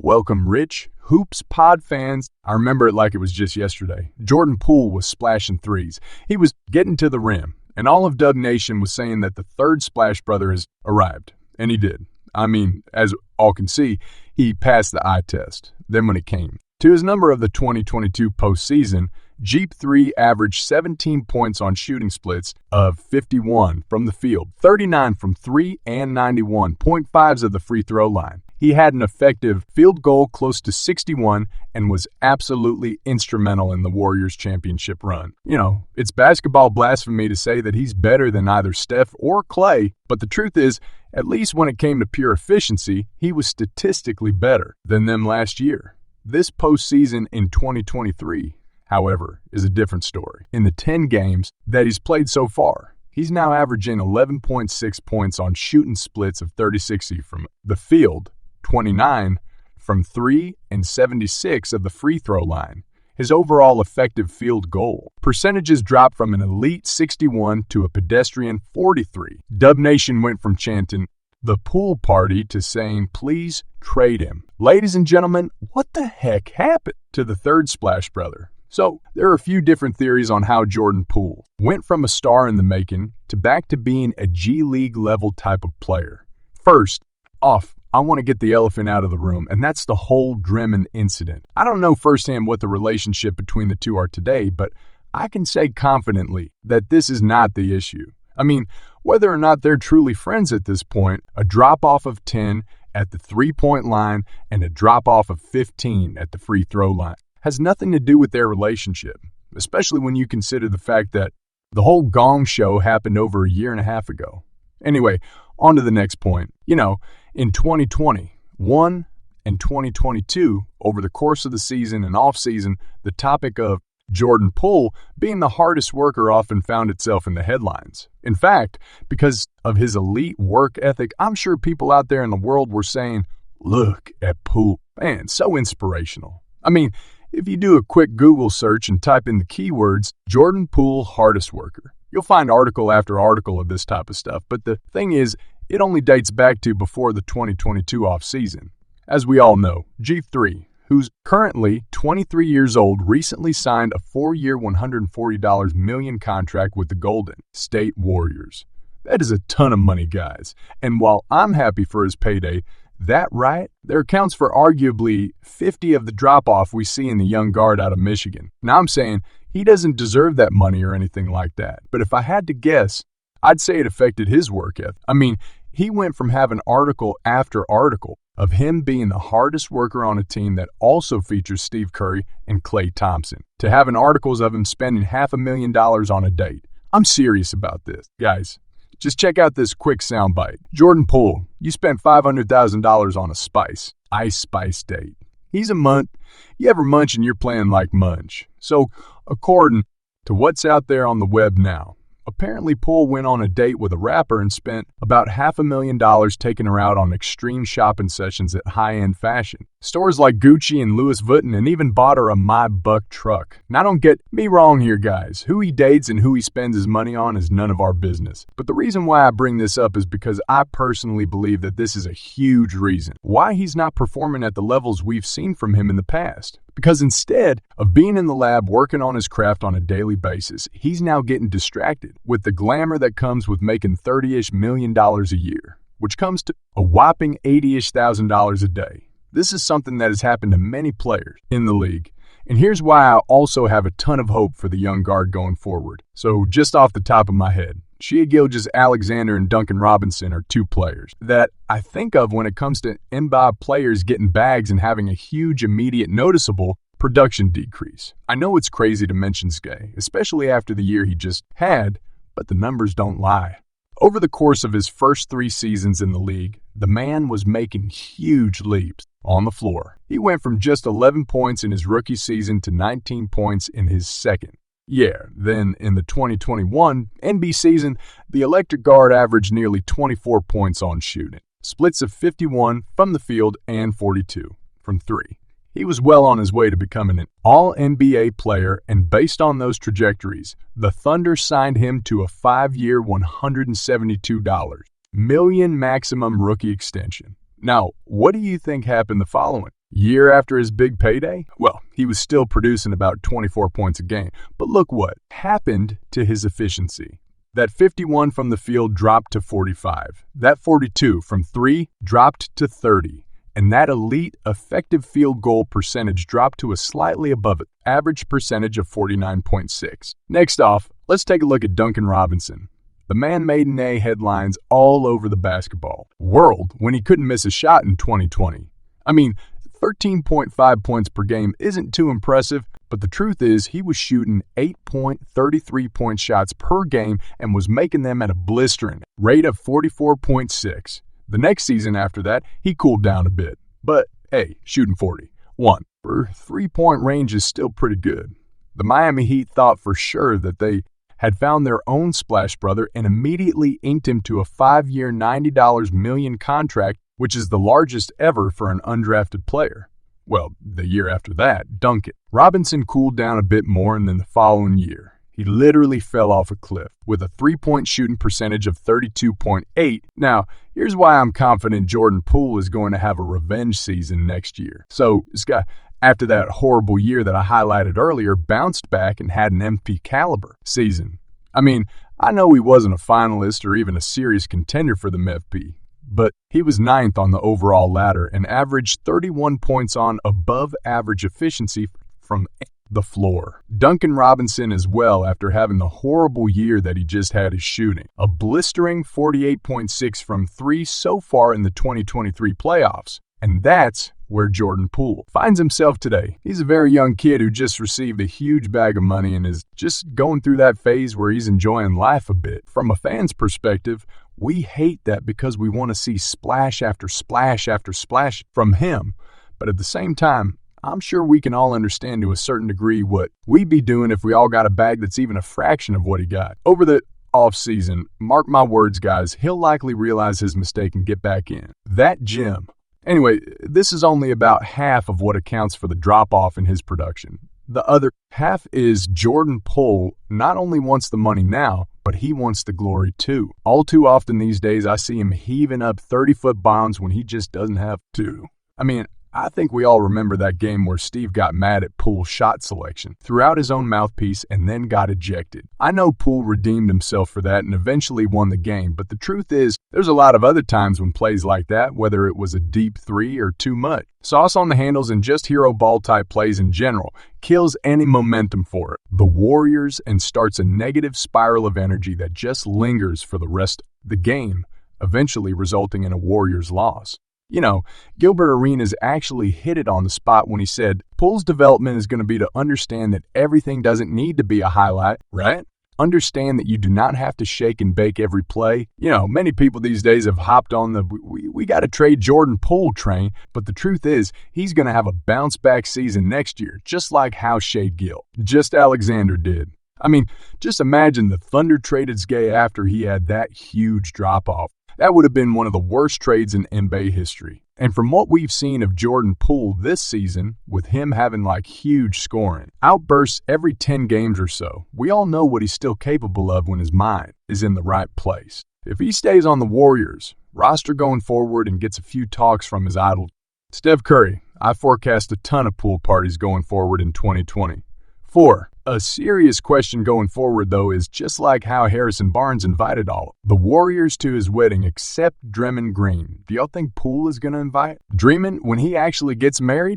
Welcome, Rich. Hoops pod fans. I remember it like it was just yesterday. Jordan Poole was splashing threes. He was getting to the rim, and all of Dub Nation was saying that the third Splash Brother has arrived. And he did. I mean, as all can see, he passed the eye test. Then when it came to his number of the 2022 postseason, Jeep 3 averaged 17 points on shooting splits of 51 from the field, 39 from 3, and 91.5s of the free throw line. He had an effective field goal close to 61 and was absolutely instrumental in the Warriors' championship run. You know, it's basketball blasphemy to say that he's better than either Steph or Clay, but the truth is, at least when it came to pure efficiency, he was statistically better than them last year. This postseason in 2023, however, is a different story. In the 10 games that he's played so far, he's now averaging 11.6 points on shooting splits of 36 from the field, 29 from 3, and 76 of the free throw line. His overall effective field goal percentages dropped from an elite 61 to a pedestrian 43. Dub Nation went from chanting the pool party to saying, please trade him. Ladies and gentlemen, what the heck happened to the third Splash Brother? So, there are a few different theories on how Jordan Poole went from a star in the making to back to being a G League level type of player. First off, I want to get the elephant out of the room, and that's the whole Drummond incident. I don't know firsthand what the relationship between the two are today, but I can say confidently that this is not the issue. I mean, whether or not they're truly friends at this point, a drop-off of 10 at the three-point line and a drop-off of 15 at the free throw line has nothing to do with their relationship, especially when you consider the fact that the whole Gong show happened over a year and a half ago. Anyway, on to the next point. You know, in 2021 and 2022, over the course of the season and off-season, the topic of Jordan Poole being the hardest worker often found itself in the headlines. In fact, because of his elite work ethic, I'm sure people out there in the world were saying, look at Poole. Man, so inspirational. I mean, if you do a quick Google search and type in the keywords, Jordan Poole hardest worker, you'll find article after article of this type of stuff. But the thing is, it only dates back to before the 2022 offseason. As we all know, G3, who's currently 23 years old, recently signed a 4-year, $140 million contract with the Golden State Warriors. That is a ton of money, guys. And while I'm happy for his payday, that right there accounts for arguably 50 of the drop-off we see in the young guard out of Michigan. Now I'm saying he doesn't deserve that money or anything like that. But if I had to guess, I'd say it affected his work ethic. I mean, he went from having article after article of him being the hardest worker on a team that also features Steve Curry and Klay Thompson to having articles of him spending $500,000 on a date. I'm serious about this. Guys, just check out this quick soundbite. Jordan Poole, you spent $500,000 on a Ice Spice date. He's a munch. You ever munch and you're playing like munch. So, according to what's out there on the web now, apparently Poole went on a date with a rapper and spent about $500,000 taking her out on extreme shopping sessions at high-end fashion stores like Gucci and Louis Vuitton, and even bought her a My Buck truck. Now don't get me wrong here, guys. Who he dates and who he spends his money on is none of our business. But the reason why I bring this up is because I personally believe that this is a huge reason why he's not performing at the levels we've seen from him in the past. Because instead of being in the lab working on his craft on a daily basis, he's now getting distracted with the glamour that comes with making $30-ish million a year, which comes to a whopping $80-ish thousand a day. This is something that has happened to many players in the league. And here's why I also have a ton of hope for the young guard going forward. So just off the top of my head, Shea Gilgeous-Alexander and Duncan Robinson are two players that I think of when it comes to NBA players getting bags and having a huge, immediate, noticeable production decrease. I know it's crazy to mention Skay, especially after the year he just had, but the numbers don't lie. Over the course of his first 3 seasons in the league, the man was making huge leaps on the floor. He went from just 11 points in his rookie season to 19 points in his second. Then in the 2021 NBA season, the electric guard averaged nearly 24 points on shooting, splits of 51 from the field and 42 from 3. He was well on his way to becoming an All-NBA player, and based on those trajectories, the Thunder signed him to a 5-year, $172 million maximum rookie extension. Now, what do you think happened the following Year after his big payday? Well, he was still producing about 24 points a game. But look what happened to his efficiency. That 51 from the field dropped to 45. That 42 from 3 dropped to 30. And that elite effective field goal percentage dropped to a slightly above it, average percentage of 49.6. Next off, let's take a look at Duncan Robinson. The man made an headlines all over the basketball world when he couldn't miss a shot in 2020. I mean, 13.5 points per game isn't too impressive, but the truth is he was shooting 8.33-point shots per game and was making them at a blistering rate of 44.6. The next season after that, he cooled down a bit. But, hey, shooting 41 for three-point range is still pretty good. The Miami Heat thought for sure that they had found their own splash brother and immediately inked him to a 5-year $90 million contract, which is the largest ever for an undrafted player. Well, the year after that, Duncan. Robinson cooled down a bit more, and then the following year, he literally fell off a cliff with a three-point shooting percentage of 32.8. Now, here's why I'm confident Jordan Poole is going to have a revenge season next year. So, this guy, after that horrible year that I highlighted earlier, bounced back and had an MVP caliber season. I mean, I know he wasn't a finalist or even a serious contender for the MVP, but he was 9th on the overall ladder and averaged 31 points on above average efficiency from the floor. Duncan Robinson as well, after having the horrible year that he just had, is shooting a blistering 48.6 from 3 so far in the 2023 playoffs. And that's where Jordan Poole finds himself today. He's a very young kid who just received a huge bag of money and is just going through that phase where he's enjoying life a bit. From a fan's perspective, we hate that because we want to see splash after splash after splash from him. But at the same time, I'm sure we can all understand to a certain degree what we'd be doing if we all got a bag that's even a fraction of what he got. Over the offseason, mark my words, guys, he'll likely realize his mistake and get back in. That gym. Anyway, this is only about half of what accounts for the drop-off in his production. The other half is Jordan Poole not only wants the money now, but he wants the glory too. All too often these days, I see him heaving up 30-foot bombs when he just doesn't have to. I mean, I think we all remember that game where Steve got mad at Poole's shot selection, threw out his own mouthpiece, and then got ejected. I know Poole redeemed himself for that and eventually won the game, but the truth is, there's a lot of other times when plays like that, whether it was a deep three or too much, sauce on the handles and just hero ball type plays in general, kills any momentum for it. The Warriors and starts a negative spiral of energy that just lingers for the rest of the game, eventually resulting in a Warriors loss. You know, Gilbert Arenas actually hit it on the spot when he said, Poole's development is going to be to understand that everything doesn't need to be a highlight, right? Understand that you do not have to shake and bake every play. You know, many people these days have hopped on the we got to trade Jordan Poole train, but the truth is he's going to have a bounce-back season next year, just like how Shea Gill, just Alexander did. I mean, just imagine the Thunder traded Gay after he had that huge drop-off. That would have been one of the worst trades in NBA history. And from what we've seen of Jordan Poole this season, with him having like huge scoring, outbursts every 10 games or so, we all know what he's still capable of when his mind is in the right place. If he stays on the Warriors roster going forward and gets a few talks from his idol, Steph Curry, I forecast a ton of pool parties going forward in 2020. 4. A serious question going forward, though, is just like how Harrison Barnes invited all the Warriors to his wedding except Draymond Green. Do y'all think Poole is going to invite Draymond when he actually gets married?